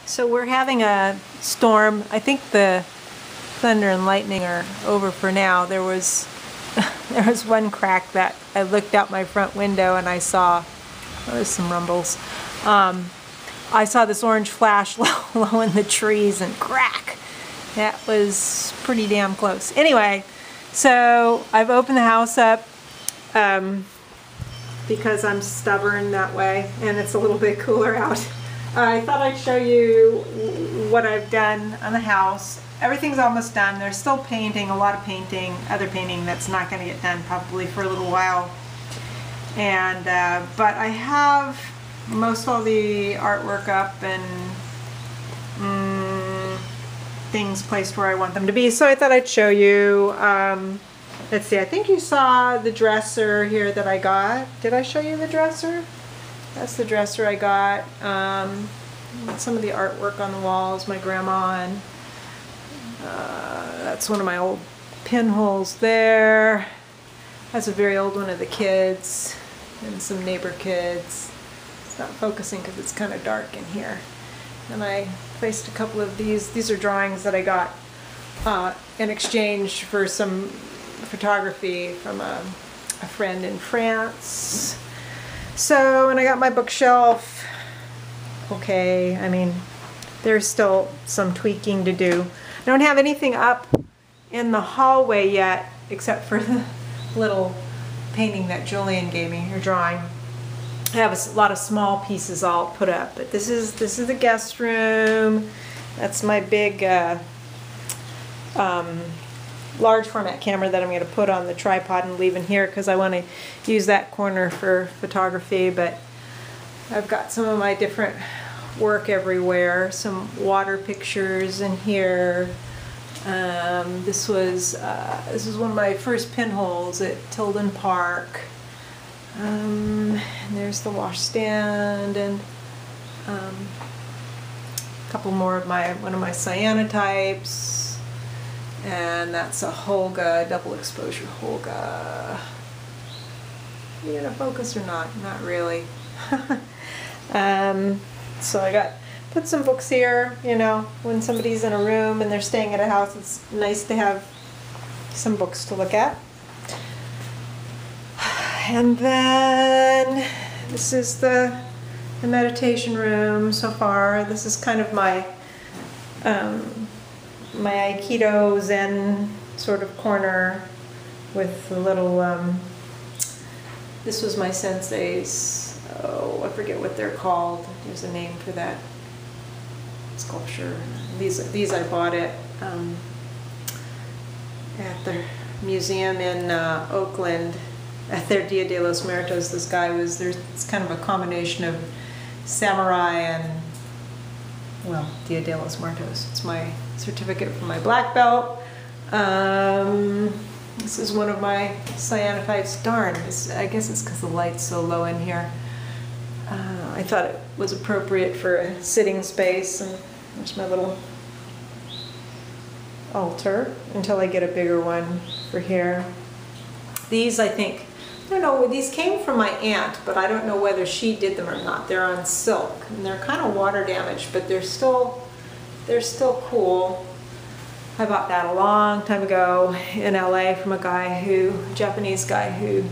So we're having a storm. I think the thunder and lightning are over for now. There was one crack that I looked out my front window and I saw, there's some rumbles. I saw this orange flash low in the trees and crack. That was pretty damn close. Anyway, so I've opened the house up because I'm stubborn that way and it's a little bit cooler out. I thought I'd show you what I've done on the house. Everything's almost done. There's still painting, a lot of painting, other painting that's not going to get done probably for a little while. And but I have most all the artwork up and things placed where I want them to be. So I thought I'd show you. Let's see, I think you saw the dresser here that I got. Did I show you the dresser? That's the dresser I got. Some of the artwork on the walls, my grandma, and that's one of my old pinholes there. That's a very old one of the kids and some neighbor kids. It's not focusing because it's kind of dark in here. And I placed a couple of these. These are drawings that I got in exchange for some photography from a friend in France. So, and I got my bookshelf. Okay, I mean, there's still some tweaking to do. I don't have anything up in the hallway yet, except for the little painting that Julian gave me, or drawing. I have a lot of small pieces I'll put up, but this is the guest room. That's my big large format camera that I'm going to put on the tripod and leave in here because I want to use that corner for photography. But I've got some of my different work everywhere, some water pictures in here. This was one of my first pinholes at Tilden Park. And there's the washstand and a couple more of one of my cyanotypes. And that's a Holga, double exposure Holga. You gonna focus or not? Not really. So I put some books here, you know, when somebody's in a room and they're staying at a house, it's nice to have some books to look at. And then this is the meditation room so far. This is kind of my my Aikido Zen sort of corner with the little, this was my sensei's, oh, I forget what they're called. There's a name for that sculpture. These I bought at the museum in Oakland at their Dia de los Muertos. This guy was, it's kind of a combination of samurai and, well, Dia de los Muertos. It's my certificate for my black belt. This is one of my cyanotypes. Darn, I guess it's because the light's so low in here. I thought it was appropriate for a sitting space, and there's my little altar until I get a bigger one for here. These, I think, I don't know, these came from my aunt, but I don't know whether she did them or not. They're on silk, and they're kind of water damaged, but they're still cool. I bought that a long time ago in LA from a Japanese guy who,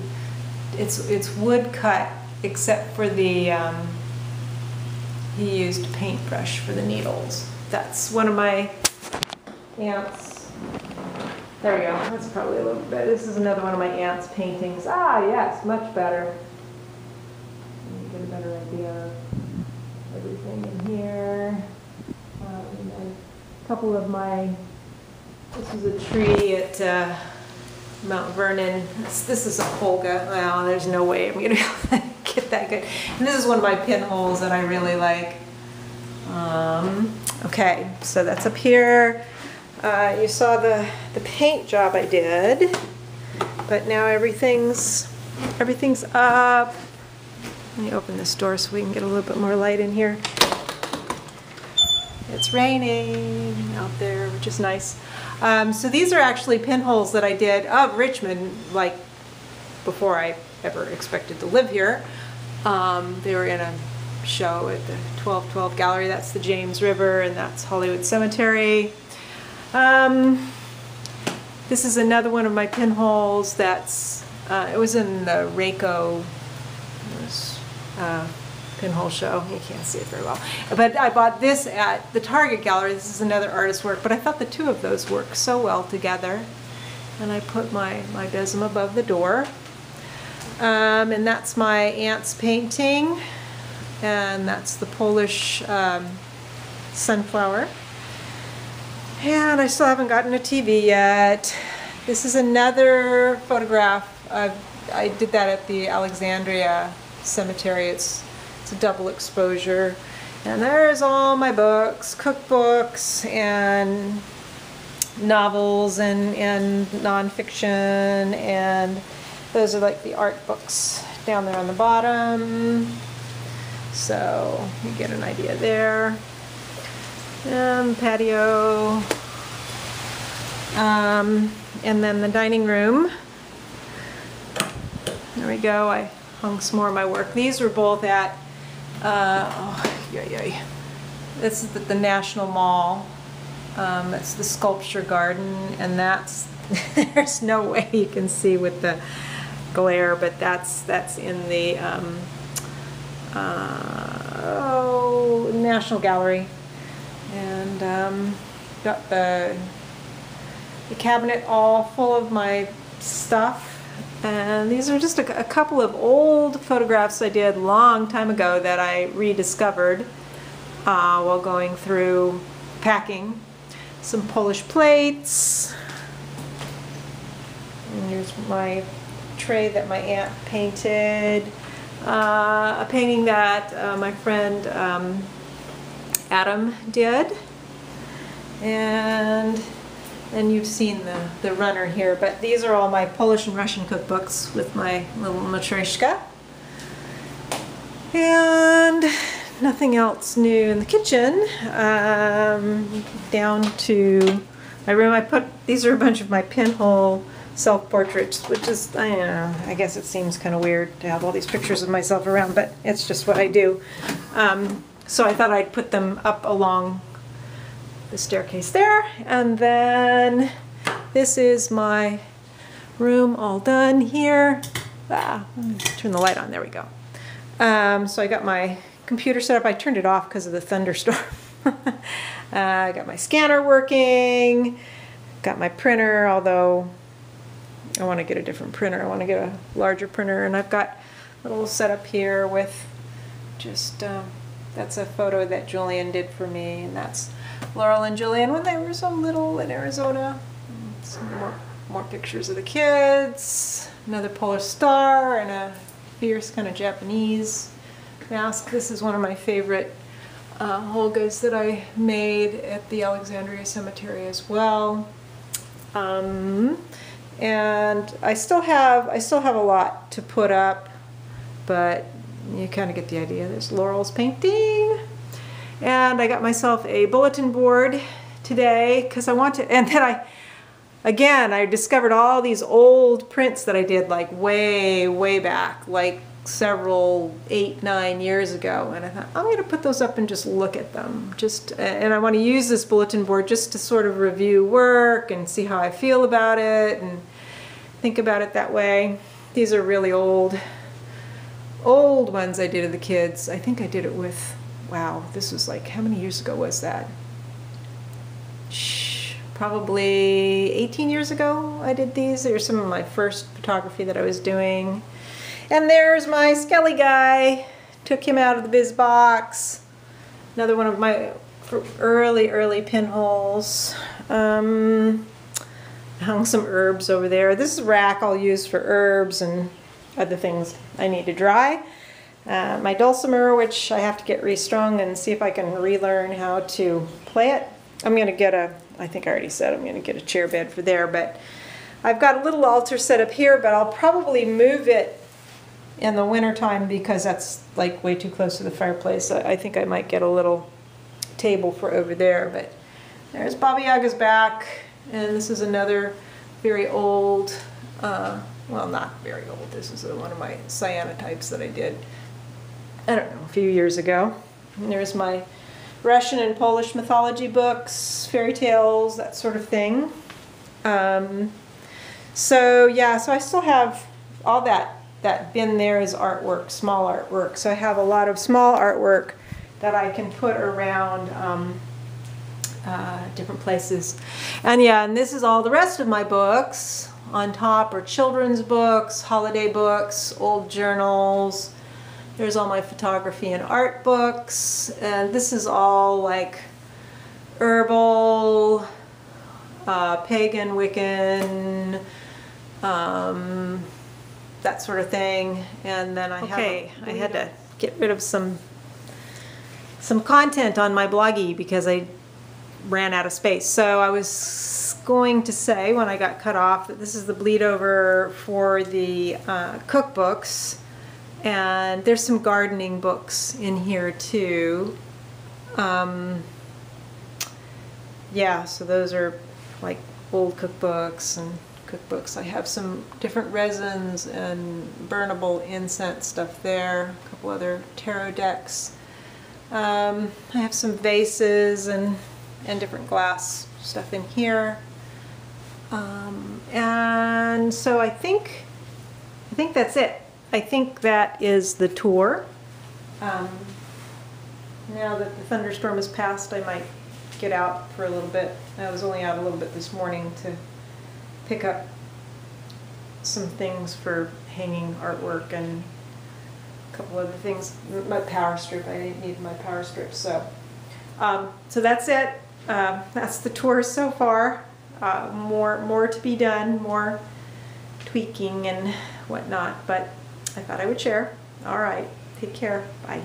it's wood cut except for the, he used a paintbrush for the needles. That's one of my aunt's. There we go, that's probably a little bit. This is another one of my aunt's paintings. Ah, yes, much better. Get a better idea of everything in here. And then a couple of this is a tree at Mount Vernon. This is a Holga. Well, there's no way I'm going to be able to get that good. And this is one of my pinholes that I really like. Okay, so that's up here. You saw the paint job I did, but now everything's up. Let me open this door so we can get a little bit more light in here. It's raining out there, which is nice. So these are actually pinholes that I did of Richmond, like before I ever expected to live here. They were in show at the 1212 Gallery. That's the James River, and that's Hollywood Cemetery. This is another one of my pinholes that's, it was in the Rayco pinhole show. You can't see it very well. But I bought this at the Target Gallery. This is another artist's work, but I thought the two of those work so well together. And I put my besom above the door. And that's my aunt's painting. And that's the Polish sunflower. And I still haven't gotten a TV yet. This is another photograph. I did that at the Alexandria Cemetery. It's a double exposure. And there's all my books, cookbooks, and novels, and nonfiction, and those are like the art books down there on the bottom. So you get an idea there. And patio. And then the dining room. There we go. I hung some more of my work. These were both at, this is the National Mall. It's the Sculpture Garden, and that's, there's no way you can see with the glare, but that's in the National Gallery. And got the cabinet all full of my stuff. And these are just a couple of old photographs I did a long time ago that I rediscovered while going through packing. Some Polish plates. And here's my tray that my aunt painted. A painting that my friend Adam did. And then you've seen the runner here, but these are all my Polish and Russian cookbooks with my little matryoshka. And nothing else new in the kitchen. Down to my room, these are a bunch of my pinhole self-portraits, which is, I don't know, I guess it seems kind of weird to have all these pictures of myself around, but it's just what I do. So I thought I'd put them up along the staircase there. And then this is my room all done here. Let me turn the light on, there we go. So I got my computer set up. I turned it off because of the thunderstorm. I got my scanner working, got my printer, although I want to get a different printer. I want to get a larger printer, and I've got a little setup here with just, that's a photo that Julian did for me, and that's Laurel and Julian when they were so little in Arizona. Some more pictures of the kids, another Polish star, and a fierce kind of Japanese mask. This is one of my favorite Holgas that I made at the Alexandria Cemetery as well. And I still have a lot to put up, but you kind of get the idea. There's Laurel's painting. And I got myself a bulletin board today because I want to, and then I discovered all these old prints that I did like way back, like several 8-9 years ago, and I thought I'm going to put those up and just look at them, and I want to use this bulletin board just to sort of review work and see how I feel about it and think about it that way. These are really old ones I did of the kids. I think I did it with, wow, this was like, how many years ago was that? Probably 18 years ago I did these. They were some of my first photography that I was doing. And there's my Skelly guy. Took him out of the biz box. Another one of my early pinholes. Hung some herbs over there. This is a rack I'll use for herbs and other things I need to dry. My dulcimer, which I have to get restrung and see if I can relearn how to play it. I'm going to get I think I already said I'm going to get a chair bed for there, but I've got a little altar set up here, but I'll probably move it in the wintertime because that's like way too close to the fireplace. I think I might get a little table for over there, but there's Baba Yaga's back, and this is another very old, well, not very old, this is one of my cyanotypes that I did I don't know, a few years ago. And there's my Russian and Polish mythology books, fairy tales, that sort of thing. So yeah, so I still have all that bin there is artwork, small artwork. So I have a lot of small artwork that I can put around different places. And yeah, and this is all the rest of my books. On top are children's books, holiday books, old journals. There's all my photography and art books. And this is all like herbal, pagan, Wiccan, that sort of thing. And then I had to get rid of some content on my bloggy because I ran out of space. So I was going to say when I got cut off that this is the bleed over for the cookbooks, and there's some gardening books in here too. Yeah, so those are like old cookbooks and cookbooks. I have some different resins and burnable incense stuff there, a couple other tarot decks. I have some vases and different glass stuff in here. And so I think that's it. I think that is the tour. Now that the thunderstorm has passed, I might get out for a little bit. I was only out a little bit this morning to pick up some things for hanging artwork and a couple other things. My power strip, I needed my power strip. So that's it. That's the tour so far. More to be done, more tweaking and whatnot, but I thought I would share. All right, take care. Bye.